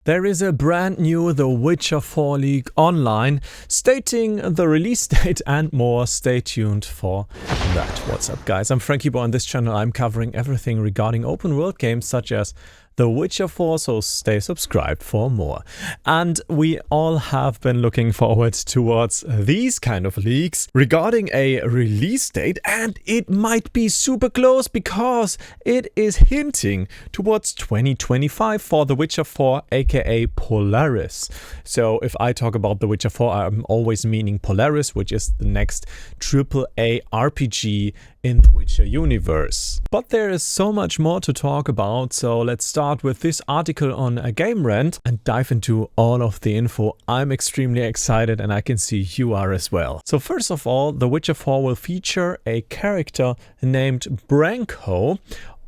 There is a brand new The Witcher 4 leak online stating the release date and more. Stay tuned for that. What's up, guys? I'm Franky Boy. On this channel I'm covering everything regarding open world games such as The Witcher 4, so stay subscribed for more. And we all have been looking forward towards these kind of leaks regarding a release date, and it might be super close because it is hinting towards 2025 for The Witcher 4, aka Polaris. So if I talk about The Witcher 4, I'm always meaning Polaris, which is the next AAA RPG in the Witcher universe. But there is so much more to talk about, so let's start with this article on a Game Rant and dive into all of the info. I'm extremely excited and I can see you are as well. So first of all, The Witcher 4 will feature a character named Branko,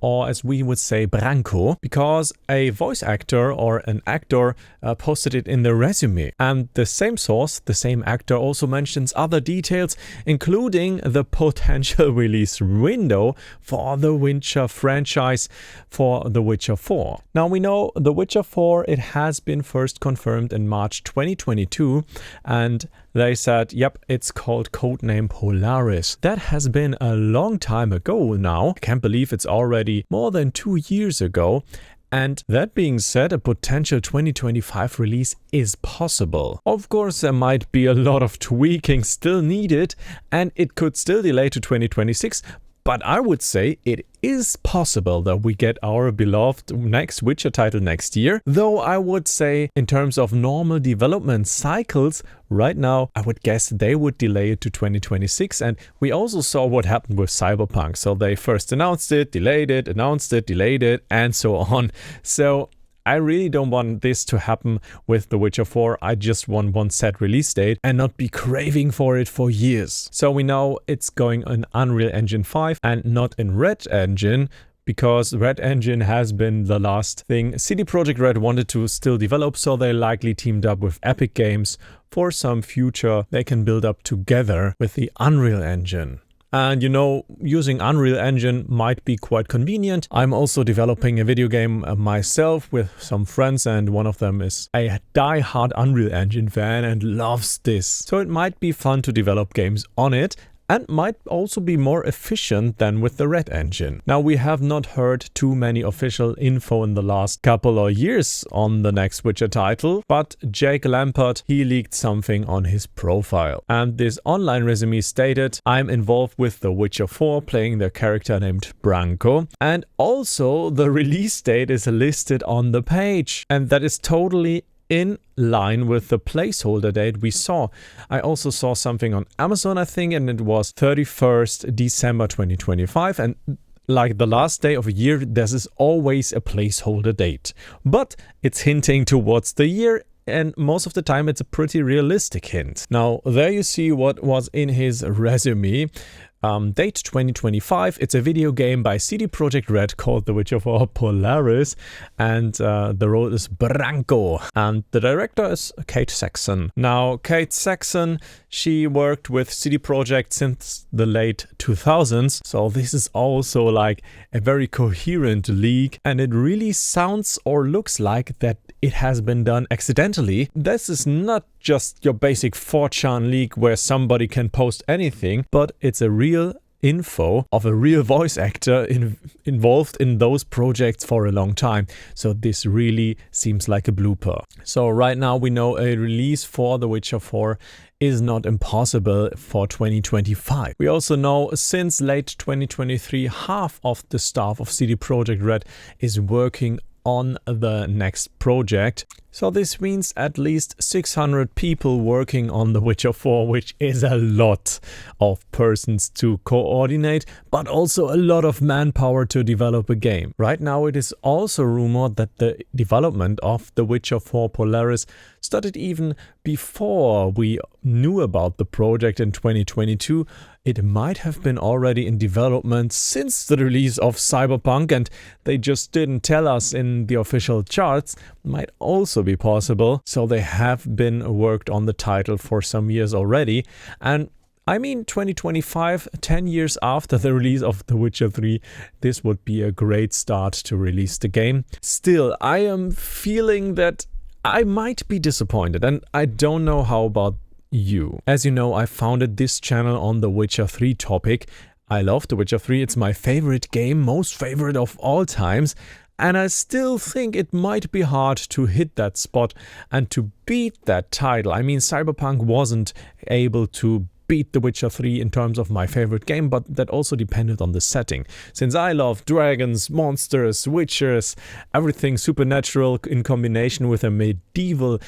or as we would say Branko, because a voice actor or an actor posted it in the resume. And the same source, the same actor, also mentions other details, including the potential release window for the Witcher franchise for The Witcher 4. Now we know The Witcher 4, it has been first confirmed in March 2022, and they said, yep, it's called codename Polaris. That has been a long time ago now. I can't believe it's already more than 2 years ago. And that being said, a potential 2025 release is possible. Of course, there might be a lot of tweaking still needed, and it could still delay to 2026. But I would say it is possible that we get our beloved next Witcher title next year. Though I would say in terms of normal development cycles, right now I would guess they would delay it to 2026. And we also saw what happened with Cyberpunk. So they first announced it, delayed it, announced it, delayed it, and so on. So I really don't want this to happen with The Witcher 4. I just want one set release date and not be craving for it for years. So we know it's going on Unreal Engine 5 and not in Red Engine, because Red Engine has been the last thing CD Projekt Red wanted to still develop, so they likely teamed up with Epic Games for some future they can build up together with the Unreal Engine. And you know, using Unreal Engine might be quite convenient. I'm also developing a video game myself with some friends, and one of them is a die-hard Unreal Engine fan and loves this. So it might be fun to develop games on it, and might also be more efficient than with the Red Engine. Now, we have not heard too many official info in the last couple of years on the next Witcher title, but Jake Lampert, he leaked something on his profile. And this online resume stated, I'm involved with The Witcher 4, playing the character named Branko, and also the release date is listed on the page. And that is totally in line with the placeholder date we saw. I also saw something on Amazon, I think, and it was 31st December 2025. And like the last day of a year, this is always a placeholder date. But it's hinting towards the year, and most of the time it's a pretty realistic hint. Now, there you see what was in his resume. Date 2025. It's a video game by CD Projekt Red called The Witcher 4 Polaris, and the role is Branko, and the director is Kate Saxon. Now, Kate Saxon, she worked with CD Projekt since the late 2000s, so this is also like a very coherent leak, and it really sounds or looks like that it has been done accidentally. This is not just your basic 4chan leak where somebody can post anything, but it's a real info of a real voice actor involved in those projects for a long time. So this really seems like a blooper. So right now we know a release for The Witcher 4 is not impossible for 2025. We also know since late 2023, half of the staff of CD Projekt Red is working on the next project. So this means at least 600 people working on The Witcher 4, which is a lot of persons to coordinate, but also a lot of manpower to develop a game. Right now it is also rumored that the development of The Witcher 4 Polaris started even before we knew about the project in 2022. It might have been already in development since the release of Cyberpunk, and they just didn't tell us in the official charts. Might also be possible. So they have been worked on the title for some years already. And I mean, 2025, 10 years after the release of The Witcher 3, this would be a great start to release the game. Still, I am feeling that I might be disappointed, and I don't know how about you. As you know, I founded this channel on the Witcher 3 topic. I love The Witcher 3, it's my favorite game, most favorite of all times, and I still think it might be hard to hit that spot and to beat that title. I mean, Cyberpunk wasn't able to beat The Witcher 3 in terms of my favorite game, but that also depended on the setting. Since I love dragons, monsters, witchers, everything supernatural in combination with a medieval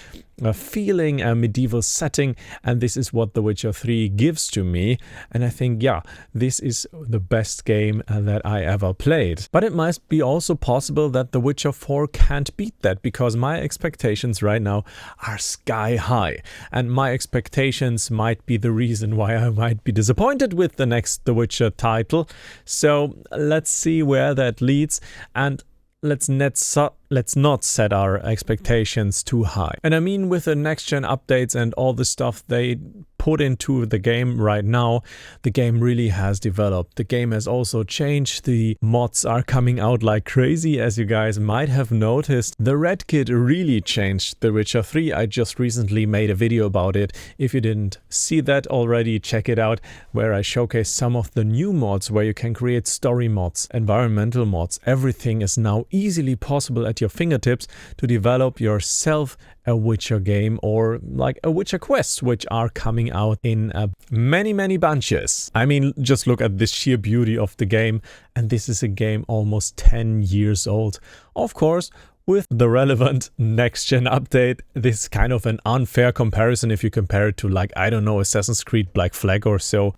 feeling, a medieval setting, and this is what The Witcher 3 gives to me, and I think, yeah, this is the best game that I ever played. But it might be also possible that The Witcher 4 can't beat that, because my expectations right now are sky high, and my expectations might be the reason why I might be disappointed with the next The Witcher title. So let's see where that leads, and let's not set our expectations too high. And I mean, with the next-gen updates and all the stuff they put into the game right now, the game really has developed. The game has also changed. The mods are coming out like crazy, as you guys might have noticed. The Red Kit really changed The Witcher 3. I just recently made a video about it. If you didn't see that already, check it out, where I showcase some of the new mods, where you can create story mods, environmental mods. Everything is now easily possible at your fingertips to develop yourself a Witcher game, or like a Witcher quest, which are coming out in many bunches. I mean, just look at this sheer beauty of the game, and this is a game almost 10 years old. Of course, with the relevant next-gen update, this is kind of an unfair comparison if you compare it to, like, I don't know, Assassin's Creed Black Flag or so.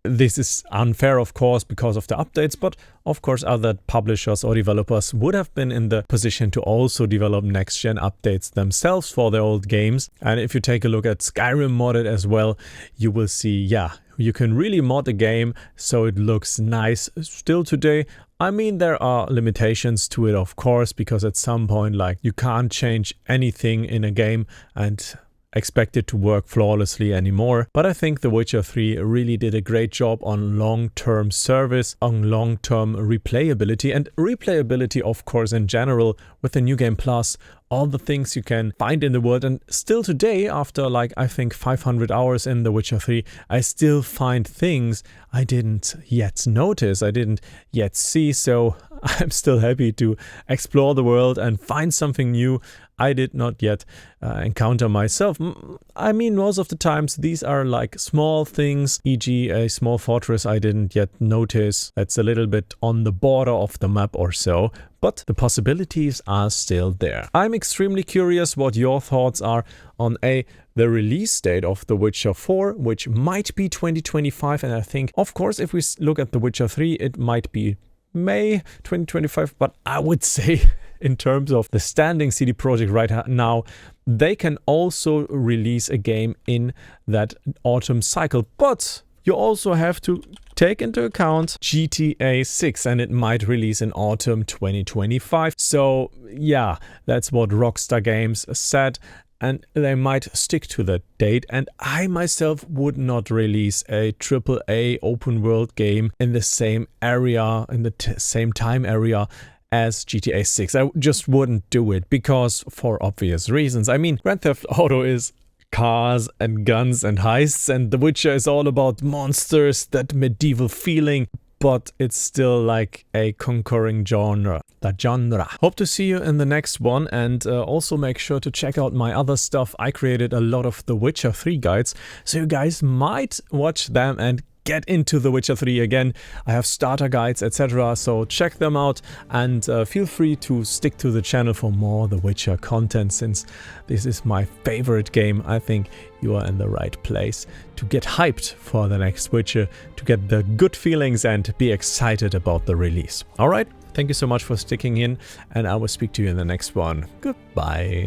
This is unfair, of course, because of the updates, but of course other publishers or developers would have been in the position to also develop next-gen updates themselves for their old games. And if you take a look at Skyrim modded as well, you will see, yeah, you can really mod a game so it looks nice still today. I mean, there are limitations to it, of course, because at some point, like, you can't change anything in a game and expect it to work flawlessly anymore. But I think The Witcher 3 really did a great job on long-term service, on long-term replayability, and replayability, of course, in general, with the New Game Plus, all the things you can find in the world. And still today, after, like, I think 500 hours in The Witcher 3, I still find things I didn't yet notice, I didn't yet see. So I'm still happy to explore the world and find something new I did not yet encounter myself. I mean, most of the times these are like small things, e.g. a small fortress I didn't yet notice that's a little bit on the border of the map or so, but the possibilities are still there. I'm extremely curious what your thoughts are on the release date of The Witcher 4, which might be 2025, and I think, of course, if we look at The Witcher 3, it might be May 2025, but I would say in terms of the standing CD Projekt right now, they can also release a game in that autumn cycle. But you also have to take into account GTA 6, and it might release in autumn 2025. So yeah, that's what Rockstar Games said, and they might stick to that date. And I myself would not release a AAA open world game in the same area, in the same time area as GTA 6. I just wouldn't do it, because for obvious reasons. I mean, Grand Theft Auto is cars and guns and heists, and The Witcher is all about monsters, that medieval feeling, but it's still like a concurring genre. Hope to see you in the next one, and also make sure to check out my other stuff. I created a lot of The Witcher 3 guides, so you guys might watch them and get into The Witcher 3 again. I have starter guides, etc. So check them out, and feel free to stick to the channel for more The Witcher content, since this is my favorite game. I think you are in the right place to get hyped for the next Witcher, to get the good feelings and be excited about the release. Alright, thank you so much for sticking in, and I will speak to you in the next one. Goodbye.